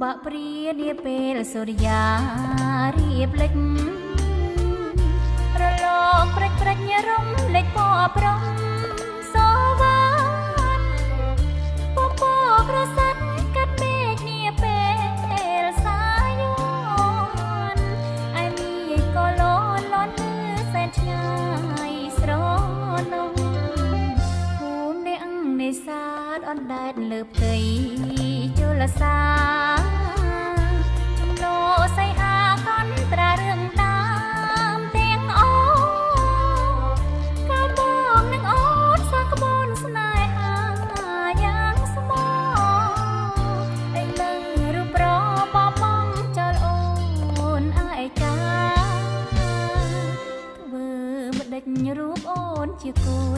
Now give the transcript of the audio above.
បាក់ព្រានាពេលសូរិយារៀបលេចរលកព្រិចព្រិចរំលេចពណ៌ប្រំសវណ្ណពពកក្រសាត់កាត់មេឃនាពេលសាយនអៃមីក៏លន់លន់សែនឆ្ងាយស្រណងភូមិនេសាទអណ្ដែតលើផ្ទៃជលសាចំណោសៃហាកន្ត្រារឿងតាមទាំងអកាលបងនឹងអូនសាក្បូនស្នេហាយ៉ាងស្មោឯលើរូបប្របបងចលអូនឯកាធ្វើម្ដេចរូបអូនជាគូ